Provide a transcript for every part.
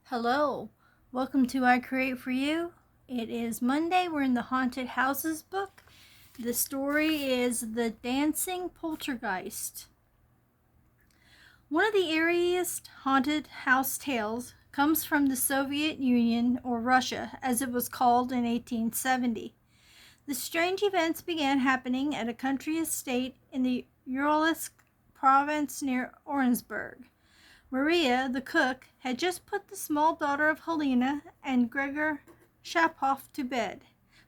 Hello, welcome to I Create For You. It is Monday. We're in the Haunted Houses book. The story is The Dancing Poltergeist. One of the eeriest haunted house tales comes from the Soviet Union, or Russia, as it was called in 1870. The strange events began happening at a country estate in the Uralsk province near Orenburg. Maria, the cook, had just put the small daughter of Helena and Gregor Shapov to bed.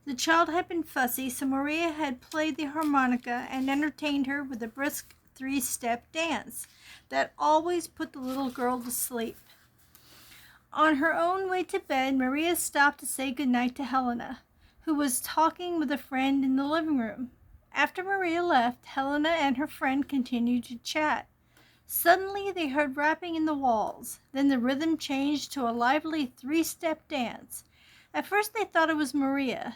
The child had been fussy, so Maria had played the harmonica and entertained her with a brisk three-step dance that always put the little girl to sleep. On her own way to bed, Maria stopped to say goodnight to Helena, who was talking with a friend in the living room. After Maria left, Helena and her friend continued to chat. Suddenly they heard rapping in the walls. Then the rhythm changed to a lively three-step dance. At first they thought it was Maria.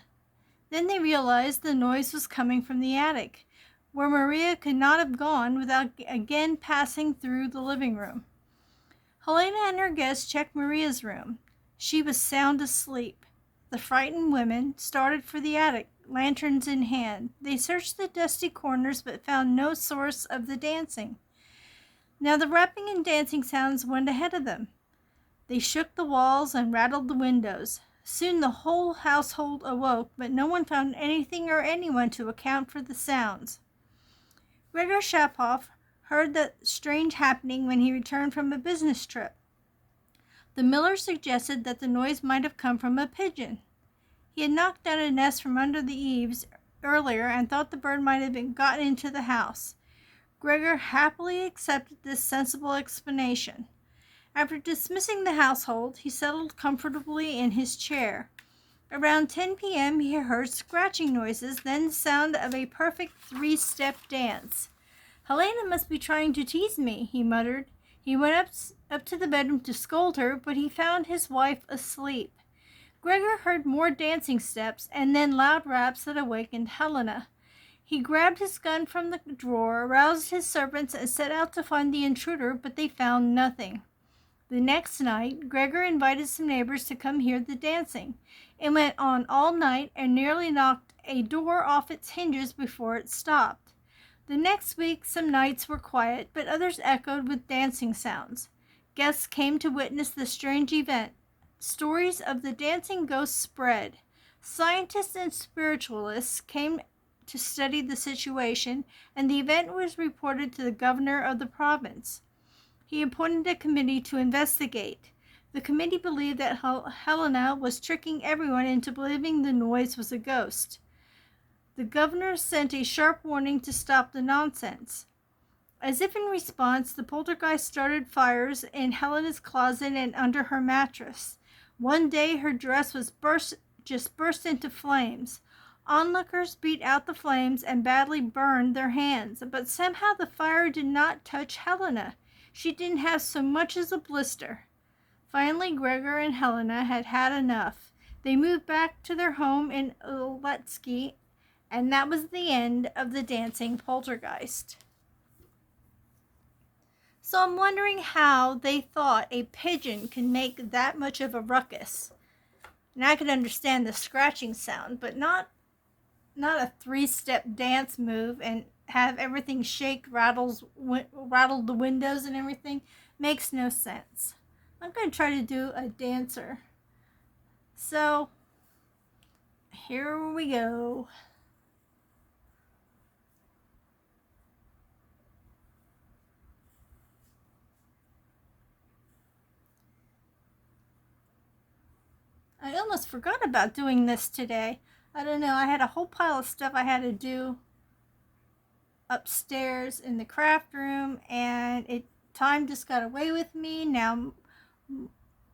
Then they realized the noise was coming from the attic, where Maria could not have gone without again passing through the living room. Helena and her guests checked Maria's room. She was sound asleep. The frightened women started for the attic, lanterns in hand. They searched the dusty corners but found no source of the dancing. Now the rapping and dancing sounds went ahead of them. They shook the walls and rattled the windows. Soon the whole household awoke, but no one found anything or anyone to account for the sounds. Gregor Shapov heard the strange happening when he returned from a business trip. The miller suggested that the noise might have come from a pigeon. He had knocked down a nest from under the eaves earlier and thought the bird might have gotten into the house. Gregor happily accepted this sensible explanation. After dismissing the household, he settled comfortably in his chair. Around 10 p.m. he heard scratching noises, then the sound of a perfect three-step dance. "Helena must be trying to tease me," he muttered. He went up to the bedroom to scold her, but he found his wife asleep. Gregor heard more dancing steps and then loud raps that awakened Helena. He grabbed his gun from the drawer, aroused his servants, and set out to find the intruder, but they found nothing. The next night, Gregor invited some neighbors to come hear the dancing. It went on all night and nearly knocked a door off its hinges before it stopped. The next week, some nights were quiet, but others echoed with dancing sounds. Guests came to witness the strange event. Stories of the dancing ghosts spread. Scientists and spiritualists came to study the situation, and the event was reported to the governor of the province. He appointed a committee to investigate. The committee believed that Helena was tricking everyone into believing the noise was a ghost. The governor sent a sharp warning to stop the nonsense. As if in response, the poltergeist started fires in Helena's closet and under her mattress. One day her dress was burst into flames. Onlookers beat out the flames and badly burned their hands, but somehow the fire did not touch Helena. She didn't have so much as a blister. Finally, Gregor and Helena had had enough. They moved back to their home in Uletsky, and that was the end of the dancing poltergeist. So I'm wondering how they thought a pigeon could make that much of a ruckus. And I could understand the scratching sound, but not a three-step dance move and have everything shake, rattle the windows and everything. Makes no sense. I'm going to try to do a dancer. So, here we go. I almost forgot about doing this today. I don't know, I had a whole pile of stuff I had to do upstairs in the craft room, and time just got away with me. Now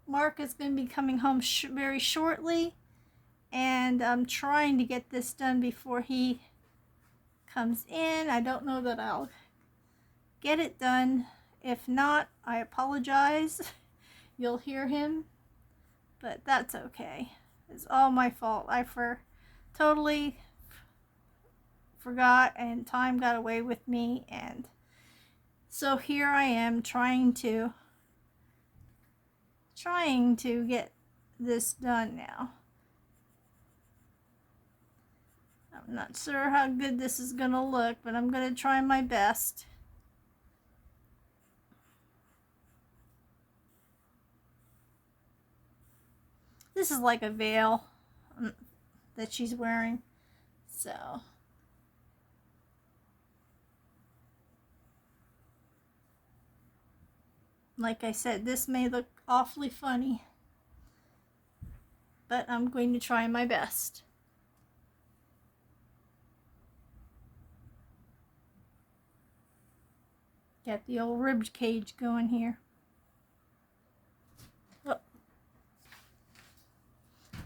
Mark is going to be coming home very shortly, and I'm trying to get this done before he comes in. I don't know that I'll get it done. If not, I apologize. You'll hear him, but that's okay. It's all my fault. I totally forgot, and time got away with me, and so here I am trying to trying to get this done now. I'm not sure how good this is going to look, but I'm going to try my best. This is like a veil that she's wearing. So, like I said, this may look awfully funny, but I'm going to try my best. Got the old rib cage going here. Oh.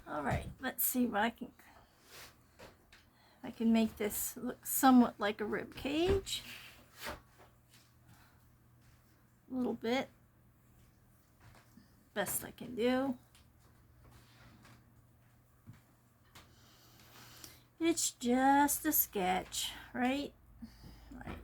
Alright, let's see what I can make this look somewhat like a rib cage. A little bit. Best I can do. It's just a sketch, right? Right.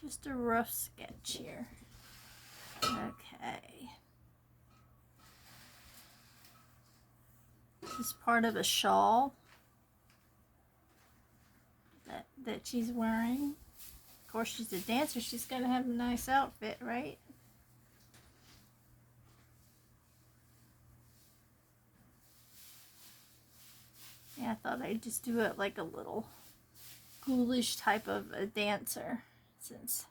Just a rough sketch here. Okay. This is part of a shawl that she's wearing. Of course, she's a dancer. She's got to have a nice outfit, right? Yeah, I thought I'd just do it like a little ghoulish type of a dancer, since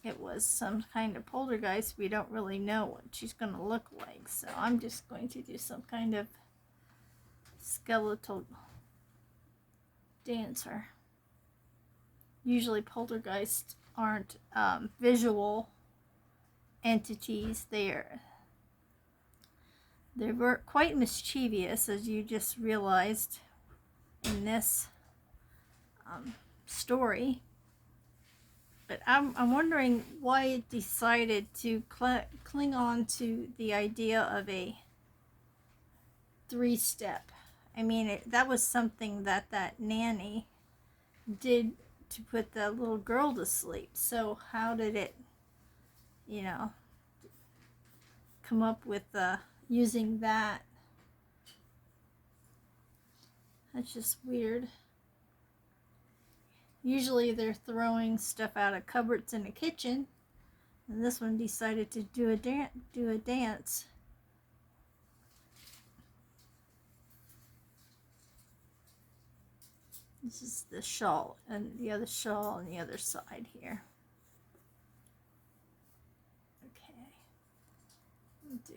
it was some kind of poltergeist. We don't really know what she's going to look like, so I'm just going to do some kind of skeletal dancer. Usually poltergeists aren't visual entities. They're quite mischievous, as you just realized in this story. But I'm wondering why it decided to cling on to the idea of a 3-step. I mean, that was something that nanny did to put the little girl to sleep. So how did it, come up with using that? That's just weird. Usually they're throwing stuff out of cupboards in the kitchen, and this one decided to do a dance. This is the shawl, and the other shawl on the other side here. Okay, we'll do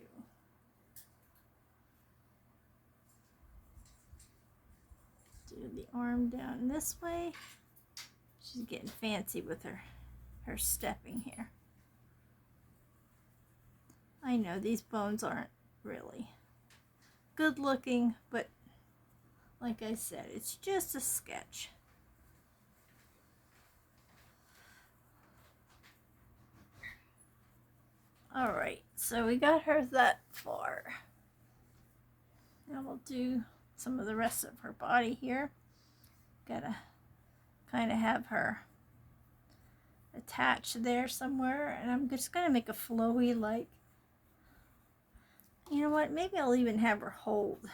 the arm down this way. She's getting fancy with her stepping here. I know these bones aren't really good looking, but like I said, it's just a sketch. Alright, so we got her that far. Now we'll do some of the rest of her body here. Gotta kind of have her attached there somewhere, and I'm just gonna make a flowy, like, you know what, maybe I'll even have her hold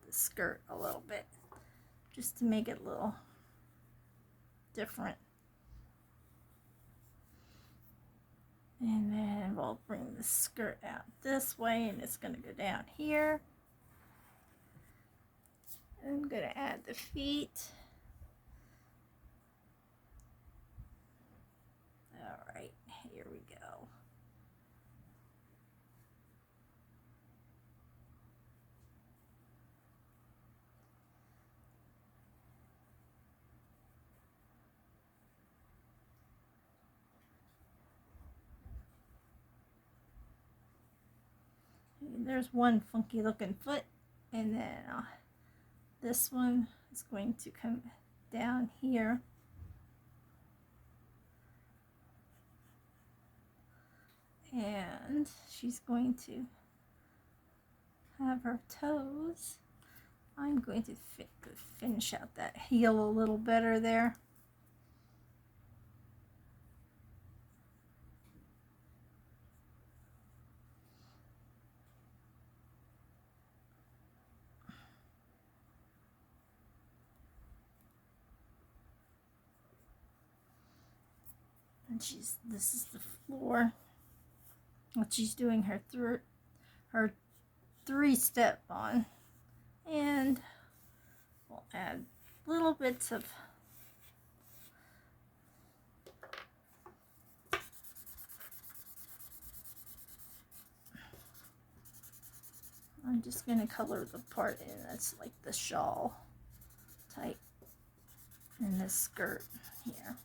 the skirt a little bit, just to make it a little different. And then we'll bring the skirt out this way, and it's gonna go down here. I'm gonna add the feet. Alright, here we go. And there's one funky looking foot, and then this one is going to come down here. And she's going to have her toes I'm going to finish out that heel a little better there. And this is the floor. What she's doing her three-step on. And we'll add little bits of I'm just going to color the part in that's like the shawl type and this skirt here.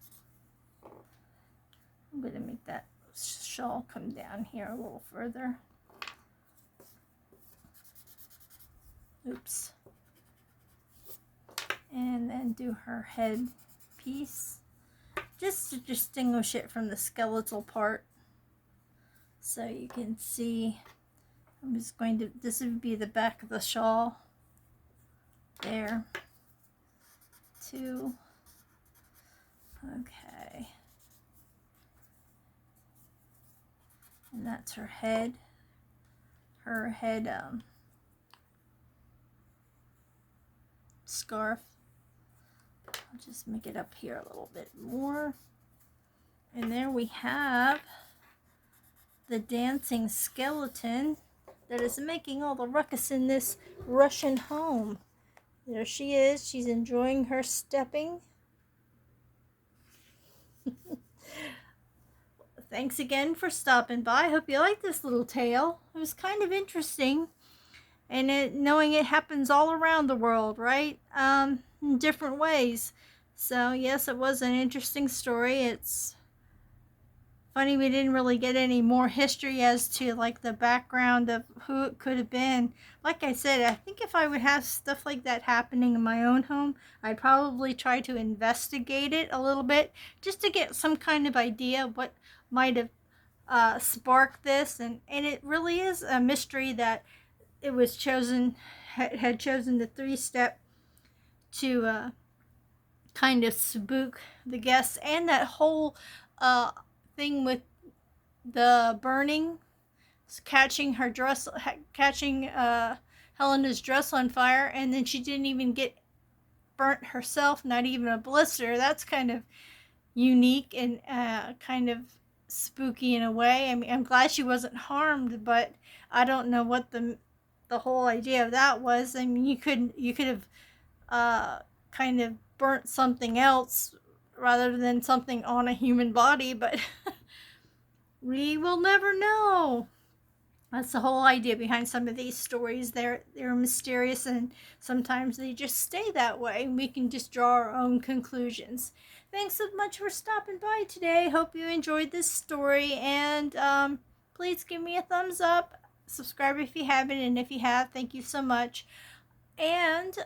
I'm going to make that shawl come down here a little further. Oops. And then do her head piece just to distinguish it from the skeletal part. So you can see, I'm just going to, this would be the back of the shawl. There. 2. Okay. And that's her head. Her head scarf. I'll just make it up here a little bit more. And there we have the dancing skeleton that is making all the ruckus in this Russian home. There she is. She's enjoying her stepping. Thanks again for stopping by. I hope you liked this little tale. It was kind of interesting. And knowing it happens all around the world, right? In different ways. So, yes, it was an interesting story. It's funny we didn't really get any more history as to like the background of who it could have been. Like I said, I think if I would have stuff like that happening in my own home, I'd probably try to investigate it a little bit just to get some kind of idea of what might have sparked this. And it really is a mystery that it was chosen, had chosen the 3-step to kind of spook the guests, and that whole thing with the burning, catching her dress, catching Helena's dress on fire, and then she didn't even get burnt herself, not even a blister. That's kind of unique and kind of spooky in a way. I mean, I'm glad she wasn't harmed, but I don't know what the whole idea of that was. I mean, you could have kind of burnt something else rather than something on a human body, but we will never know. That's the whole idea behind some of these stories. They're mysterious, and sometimes they just stay that way, and we can just draw our own conclusions. Thanks so much for stopping by today. Hope you enjoyed this story, and please give me a thumbs up. Subscribe if you haven't, and if you have, thank you so much. And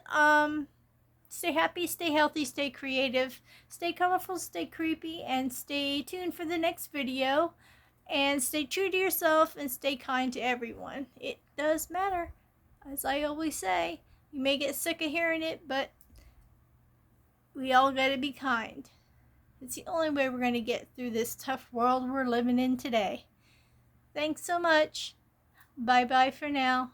stay happy, stay healthy, stay creative, stay colorful, stay creepy, and stay tuned for the next video. And stay true to yourself and stay kind to everyone. It does matter. As I always say, you may get sick of hearing it, but we all gotta be kind. It's the only way we're gonna get through this tough world we're living in today. Thanks so much. Bye-bye for now.